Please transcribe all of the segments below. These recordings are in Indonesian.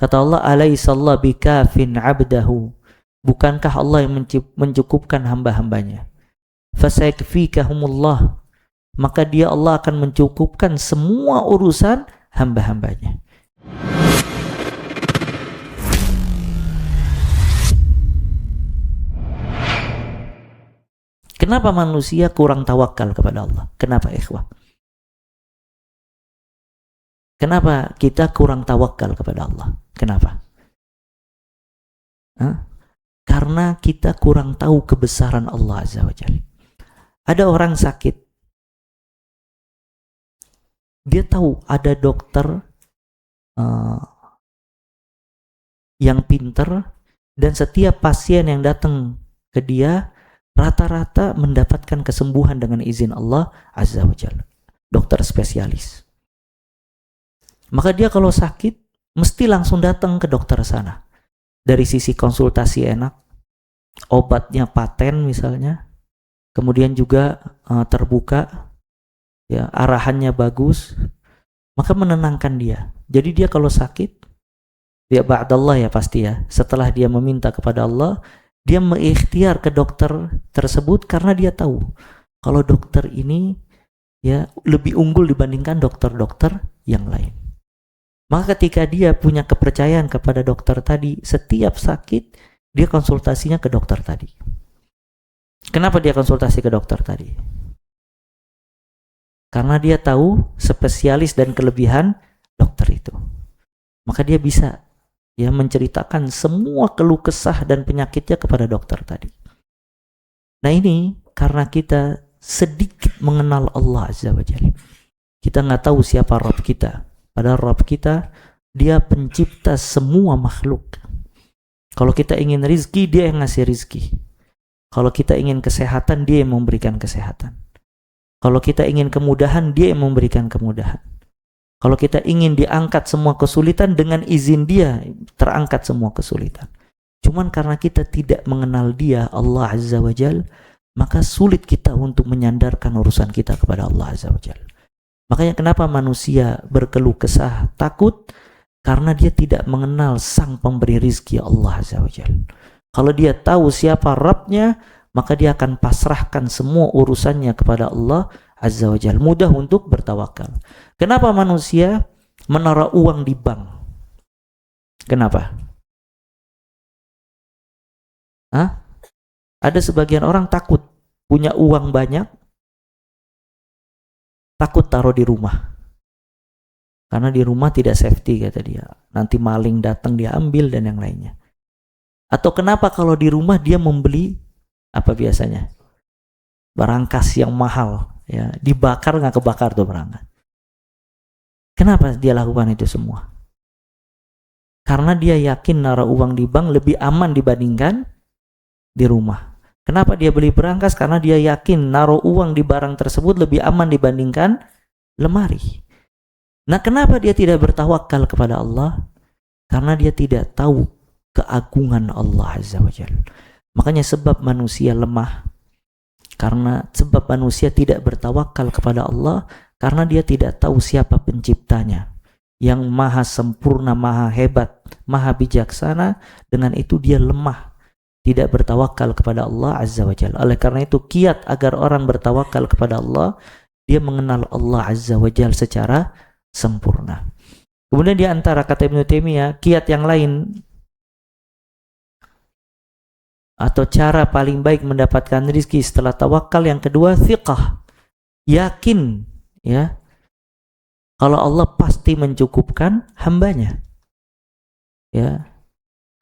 Kata Allah, alaihissallahu bikafin abdahu. Bukankah Allah yang mencukupkan hamba-hambanya? Fasayakfikahumullah. Maka dia Allah akan mencukupkan semua urusan hamba-hambanya. Kenapa manusia kurang tawakal kepada Allah? Kenapa ikhwah? Kenapa kita kurang tawakal kepada Allah? Kenapa? Karena kita kurang tahu kebesaran Allah Azza wa Jalla. Ada orang sakit, dia tahu ada dokter yang pinter, dan setiap pasien yang datang ke dia rata-rata mendapatkan kesembuhan dengan izin Allah Azza wa Jalla. Dokter spesialis. Maka dia kalau sakit mesti langsung datang ke dokter sana. Dari sisi konsultasi enak, obatnya paten misalnya, kemudian juga terbuka, ya, arahannya bagus, maka menenangkan dia. Jadi dia kalau sakit, ya ba'dallah ya pasti ya, setelah dia meminta kepada Allah, dia mengikhtiar ke dokter tersebut karena dia tahu kalau dokter ini ya lebih unggul dibandingkan dokter-dokter yang lain. Maka ketika dia punya kepercayaan kepada dokter tadi, setiap sakit dia konsultasinya ke dokter tadi. Kenapa dia konsultasi ke dokter tadi? Karena dia tahu spesialis dan kelebihan dokter itu. Maka dia bisa ya menceritakan semua keluh kesah dan penyakitnya kepada dokter tadi. Nah ini karena kita sedikit mengenal Allah Azza wa Jalla. Kita nggak tahu siapa Rabb kita. Padahal Rabb kita, dia pencipta semua makhluk. Kalau kita ingin rizki, dia yang ngasih rizki. Kalau kita ingin kesehatan, dia yang memberikan kesehatan. Kalau kita ingin kemudahan, dia yang memberikan kemudahan. Kalau kita ingin diangkat semua kesulitan, dengan izin dia terangkat semua kesulitan. Cuman karena kita tidak mengenal dia, Allah Azza wa Jal, maka sulit kita untuk menyandarkan urusan kita kepada Allah Azza wa Jal. Makanya kenapa manusia berkeluh kesah, takut? Karena dia tidak mengenal sang pemberi rizki Allah Azza wa Jal. Kalau dia tahu siapa Rabbnya, maka dia akan pasrahkan semua urusannya kepada Allah Azza wa Jal. Mudah untuk bertawakal. Kenapa manusia menaruh uang di bank? Kenapa? Ada sebagian orang takut punya uang banyak, takut taruh di rumah. Karena di rumah tidak safety kata dia. Nanti maling datang dia ambil dan yang lainnya. Atau kenapa kalau di rumah dia membeli apa biasanya? Barangkas yang mahal, ya, dibakar nggak kebakar tuh barangnya. Kenapa dia lakukan itu semua? Karena dia yakin naruh uang di bank lebih aman dibandingkan di rumah. Kenapa dia beli berangkas? Karena dia yakin naruh uang di barang tersebut lebih aman dibandingkan lemari. Nah, kenapa dia tidak bertawakal kepada Allah? Karena dia tidak tahu keagungan Allah Azza wa Jalla. Makanya sebab manusia lemah, karena sebab manusia tidak bertawakal kepada Allah, karena dia tidak tahu siapa penciptanya, yang maha sempurna, maha hebat, maha bijaksana. Dengan itu dia lemah, tidak bertawakal kepada Allah Azza wa Jalla. Oleh karena itu kiat agar orang bertawakal kepada Allah, dia mengenal Allah Azza wa Jalla secara sempurna. Kemudian di antara kata Ibnu Taimiyah, kiat yang lain atau cara paling baik mendapatkan rizki setelah tawakal, yang kedua thiqah, yakin ya kalau Allah pasti mencukupkan hambanya, ya,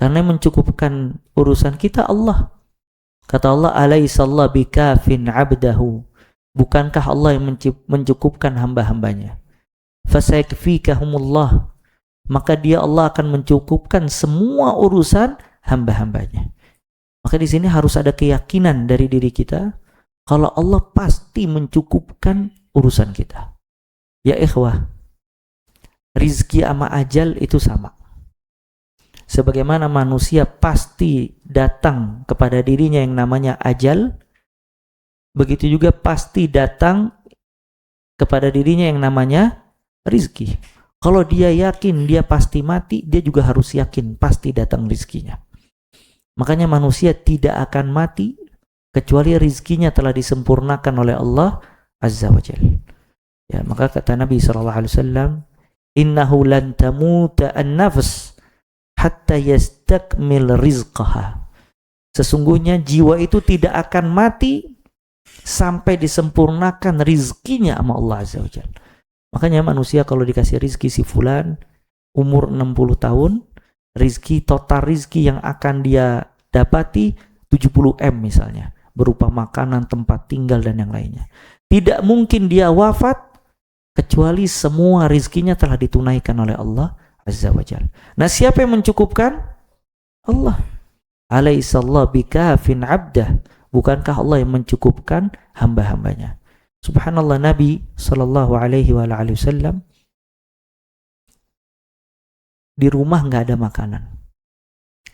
karena mencukupkan urusan kita Allah. Kata Allah, alaihissallahu bikafin abdahu. Bukankah Allah yang mencukupkan hamba-hambanya? Fasayakfikahumullah. Maka dia Allah akan mencukupkan semua urusan hamba-hambanya. Maka di sini harus ada keyakinan dari diri kita kalau Allah pasti mencukupkan urusan kita. Ya ikhwah, rizki sama ajal itu sama. Sebagaimana manusia pasti datang kepada dirinya yang namanya ajal, begitu juga pasti datang kepada dirinya yang namanya rizki. Kalau dia yakin dia pasti mati, dia juga harus yakin pasti datang rizkinya. Makanya manusia tidak akan mati kecuali rizkinya telah disempurnakan oleh Allah Azza wa Jalla. Ya, maka kata Nabi SAW, innahu lan tamuta an-nafs hatta yastakmil rizqaha. Sesungguhnya jiwa itu tidak akan mati sampai disempurnakan rizkinya sama Allah Azza wa Jalla. Makanya manusia kalau dikasih rizki si fulan umur 60 tahun, rizki total rizki yang akan dia dapati 70 M misalnya, berupa makanan, tempat tinggal dan yang lainnya. Tidak mungkin dia wafat kecuali semua rizkinya telah ditunaikan oleh Allah Azza wa Jalla. Nah, siapa yang mencukupkan? Allah. Alaihissallahu bikafin abdah. Bukankah Allah yang mencukupkan hamba-hambanya? Subhanallah, Nabi Sallallahu Alaihi Wasallam di rumah nggak ada makanan.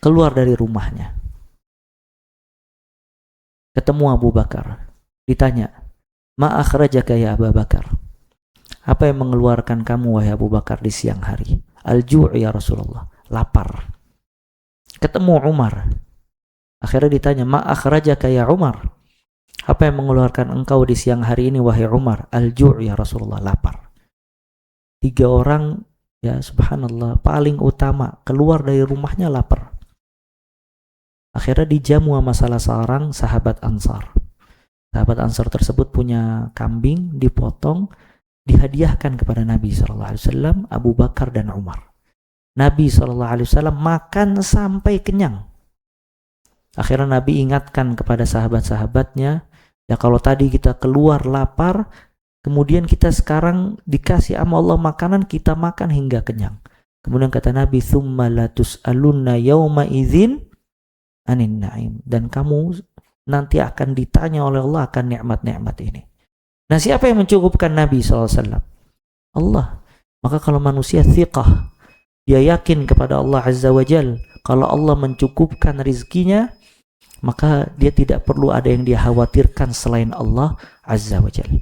Keluar dari rumahnya, ketemu Abu Bakar, ditanya, ma akhrajaka ya Abu Bakar? Apa yang mengeluarkan kamu wahai Abu Bakar di siang hari? Al-ju' ya Rasulullah, lapar. Ketemu Umar, akhirnya ditanya, ma akhrajaka ya Umar? Apa yang mengeluarkan engkau di siang hari ini wahai Umar? Al-ju' ya Rasulullah, lapar. 3 orang, ya subhanallah, paling utama keluar dari rumahnya lapar. Akhirnya dijamu sama salah seorang sahabat Ansar. Sahabat Ansar tersebut punya kambing, dipotong, dihadiahkan kepada Nabi SAW, Abu Bakar dan Umar. Nabi SAW makan sampai kenyang. Akhirnya Nabi ingatkan kepada sahabat-sahabatnya, ya kalau tadi kita keluar lapar, kemudian kita sekarang dikasih sama Allah makanan, kita makan hingga kenyang. Kemudian kata Nabi, thumma la tus'alunna yawma idzin anin na'im. Dan kamu nanti akan ditanya oleh Allah akan nikmat-nikmat ini. Nah, siapa yang mencukupkan Nabi SAW? Allah. Maka kalau manusia thiqah, dia yakin kepada Allah Azza wa Jal, kalau Allah mencukupkan rizkinya, maka dia tidak perlu ada yang dia khawatirkan selain Allah Azza wa Jalla.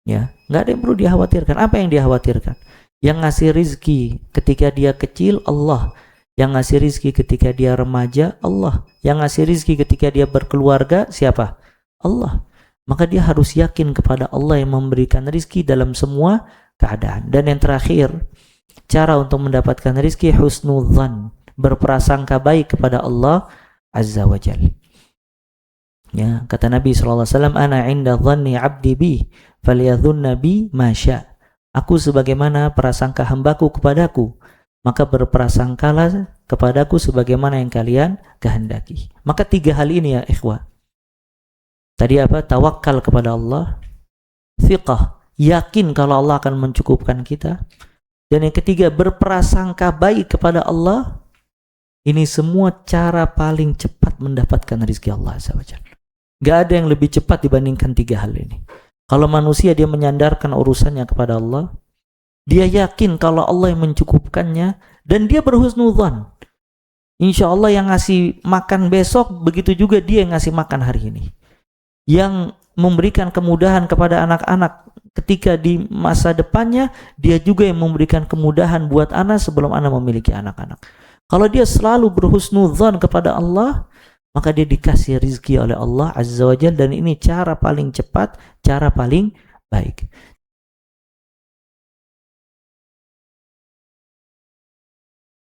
Ya, nggak ada yang perlu dia khawatirkan. Apa yang dia khawatirkan? Yang ngasih rizki ketika dia kecil, Allah. Yang ngasih rizki ketika dia remaja, Allah. Yang ngasih rizki ketika dia berkeluarga, siapa? Allah. Maka dia harus yakin kepada Allah yang memberikan rizki dalam semua keadaan. Dan yang terakhir, cara untuk mendapatkan rizki husnudzan, berprasangka baik kepada Allah Azza wa Jalla. Ya, kata Nabi SAW, ana inda dhanni abdi bi falyadhunna bi ma sya'. Aku sebagaimana prasangka hambaku kepadaku, maka berprasangkalah kepadaku sebagaimana yang kalian kehendaki. Maka 3 hal ini ya ikhwah. Tadi apa? Tawakal kepada Allah, thiqah, yakin kalau Allah akan mencukupkan kita, dan yang ketiga berprasangka baik kepada Allah. Ini semua cara paling cepat mendapatkan rezeki Allah Azza wa Jalla. Gak ada yang lebih cepat dibandingkan 3 hal ini. Kalau manusia dia menyandarkan urusannya kepada Allah, dia yakin kalau Allah yang mencukupkannya, dan dia berhusnudzan. Insya Allah yang ngasih makan besok, begitu juga dia yang ngasih makan hari ini. Yang memberikan kemudahan kepada anak-anak ketika di masa depannya, dia juga yang memberikan kemudahan buat anak sebelum anak memiliki anak-anak. Kalau dia selalu berhusnudzan kepada Allah, maka dia dikasih rizki oleh Allah Azza wa Jalla, dan ini cara paling cepat, cara paling baik.